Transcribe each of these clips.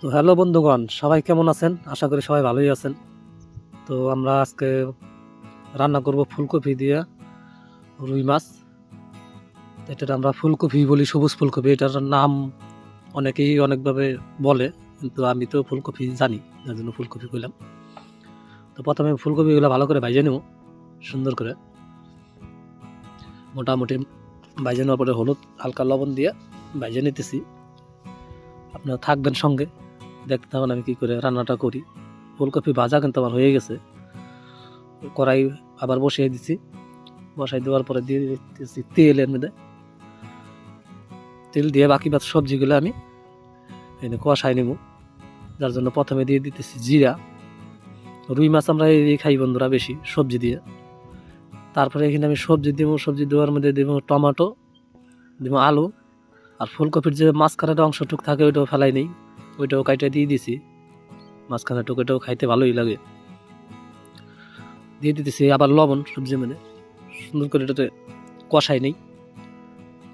তো হ্যালো বন্ধুগণ, সবাই কেমন আছেন? আশা করি সবাই ভালোই আছেন। তো আমরা আজকে রান্না করব ফুলকপি দিয়ে রুই মাছ। এটা আমরা ফুলকপি বলি, সবুজ ফুলকপি। এটার নাম অনেকেই অনেকভাবে বলে, কিন্তু আমি তো ফুলকপি জানি, যার জন্য ফুলকপি কইলাম। তো প্রথমে ফুলকপিগুলো ভালো করে ভাইজে নেব, সুন্দর করে মোটামুটি ভাইজে নেওয়ার পরে হলুদ হালকা লবণ দিয়ে ভাইজে নিতেছি। আপনারা থাকবেন সঙ্গে, দেখতে থাকুন আমি কী করে রান্নাটা করি। ফুলকপি ভাজা কিন্তু আমার হয়ে গেছে। কড়াই আবার বসিয়ে দিছি, বসাই দেওয়ার পরে দিয়ে দিতেছি তেল। এর মধ্যে তেল দিয়ে বাকি সবজিগুলো আমি এনে কষাই নেব, যার জন্য প্রথমে দিয়ে দিতেছি জিরা। রুই মাছ আমরা এই খাই বন্ধুরা বেশি সবজি দিয়ে। তারপরে এখানে আমি সবজি দিব, সবজি দেওয়ার মধ্যে দেব টমেটো, দেব আলু, আর ফুলকপির যে মাঝখানের অংশটুক থাকে ওইটাও ফেলাই নেই, ওইটাও কাইটে দিয়ে দিছি। মাঝখানের টুক ওইটাও খাইতে ভালোই লাগে। দিয়ে দিতেছি আবার লবণ সবজির মধ্যে, সুন্দর করে এটাতে কষাই নেই।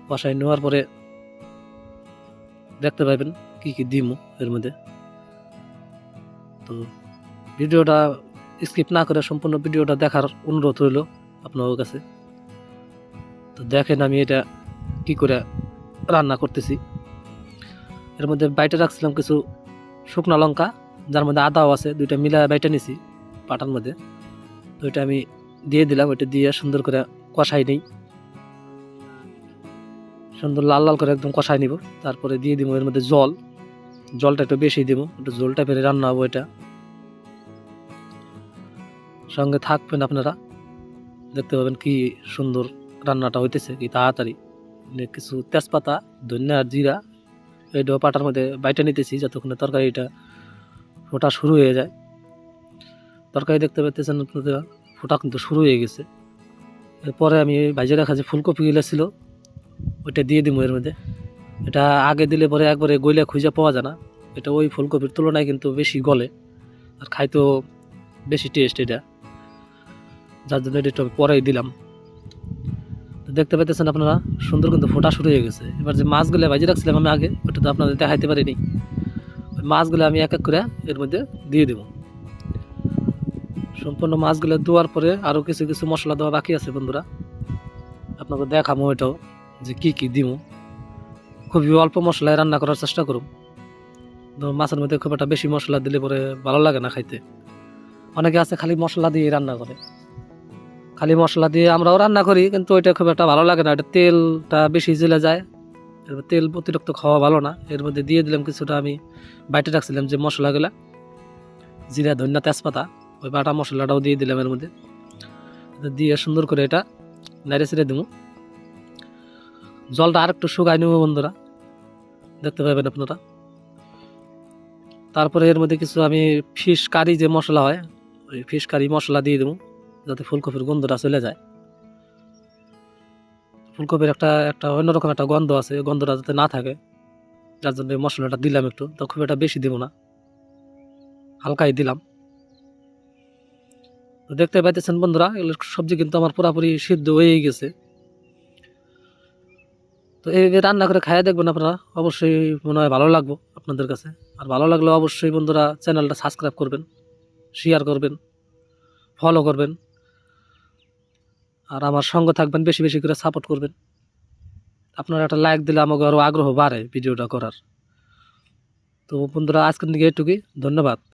কষাই নেওয়ার পরে দেখতে পাবেন কি কি দিমু এর মধ্যে। তো ভিডিওটা স্কিপ না করে সম্পূর্ণ ভিডিওটা দেখার অনুরোধ রইল আপনাদের কাছে। তো দেখেন আমি এটা কি করে রান্না করতেছি। এর মধ্যে বাইটে রাখছিলাম কিছু শুকনো লঙ্কা, যার মধ্যে আদাও আছে, দুইটা মিলা বাইটে নিছি পাটার মধ্যে। তো এটা আমি দিয়ে দিলাম, ওইটা দিয়ে সুন্দর করে কষাই নেই, সুন্দর লাল লাল করে একদম কষাই নিব। তারপরে দিয়ে দিব এর মধ্যে জলটা একটু বেশি দিব, একটু জল টাইপের রান্না হবো এটা। সঙ্গে থাকবেন আপনারা, দেখতে পাবেন কি সুন্দর রান্নাটা হইতেছে, কি তাড়াতাড়ি। কিছু তেজপাতা, ধনিয়া আর জিরা এইটাও পাটার মধ্যে বাইটে নিতেছি, যতক্ষণে তরকারিটা ফোটা শুরু হয়ে যায়। তরকারি দেখতে পাচ্ছেন আপনারা ফোটা কিন্তু শুরু হয়ে গেছে। এরপরে আমি ভাইজে রাখা যে ফুলকপিগুলো ছিল ওইটা দিয়ে দিব এর মধ্যে। এটা আগে দিলে পরে একবারে গইলে খুঁজে পাওয়া যায় না, এটা ওই ফুলকপির তুলনায় কিন্তু বেশি গলে আর খাইতেও বেশি টেস্ট এটা, যার জন্য এটা আমি পরেই দিলাম। দেখতে পাইতেছেন আপনারা সুন্দর কিন্তু ফোটা শুরু হয়ে গেছে। এবার যে মাছগুলো ভাজি রাখছিলাম আমি আগে, ওটা তো আপনাদের দেখাইতে পারিনি। ওই মাছগুলো আমি এক এক করে এর মধ্যে দিয়ে দেব। সম্পূর্ণ মাছগুলো দেওয়ার পরে আরও কিছু কিছু মশলা দেওয়া বাকি আছে বন্ধুরা, আপনাকে দেখাবো এটাও যে কি কি দিব। খুবই অল্প মশলায় রান্না করার চেষ্টা করুন। মাছের মধ্যে খুব একটা বেশি মশলা দিলে পরে ভালো লাগে না খাইতে। অনেকে আছে খালি মশলা দিয়ে রান্না করে, খালি মশলা দিয়ে আমরাও রান্না করি, কিন্তু ওইটা খুব একটা ভালো লাগে না। এটা তেলটা বেশি জ্বলে যায়, তেল অতিরিক্ত খাওয়া ভালো না। এর মধ্যে দিয়ে দিলাম কিছুটা আমি বাইটে রাখছিলাম যে মশলাগুলা, জিরা, ধনিয়া, তেজপাতা, ওই বাটা মশলাটাও দিয়ে দিলাম এর মধ্যে। দিয়ে সুন্দর করে এটা নেড়ে চেড়ে দেবো। জলটা আর একটু শুকাই নেব বন্ধুরা, দেখতে পাবেন আপনারা। তারপরে এর মধ্যে কিছু আমি ফিশ কারি যে মশলা হয়, ওই ফিশ কারি মশলা দিয়ে দেবো, যাতে ফুলকপির গন্ধটা চলে যায়। ফুলকপির একটা একটা অন্যরকম একটা গন্ধ আছে, গন্ধটা যাতে না থাকে, যার জন্য মশলাটা দিলাম একটু। তো খুব একটা বেশি দিব না, হালকাই দিলাম। তো দেখতে পাইতেছেন বন্ধুরা, এগুলো সবজি কিন্তু আমার পুরোপুরি সিদ্ধ হয়েই গেছে। তো এই রান্না করে খাইয়ে দেখবেন আপনারা, অবশ্যই মনে হয় ভালো লাগবে আপনাদের কাছে। আর ভালো লাগলে অবশ্যই বন্ধুরা চ্যানেলটা সাবস্ক্রাইব করবেন, শেয়ার করবেন, ফলো করবেন, আর আমার সঙ্গে থাকবেন, বেশি বেশি করে সাপোর্ট করবেন। আপনারা একটা লাইক দিলে আমাকে আরও আগ্রহ বাড়ে ভিডিওটা করার। তো বন্ধুরা আজকের দিকে এটুকুই, ধন্যবাদ।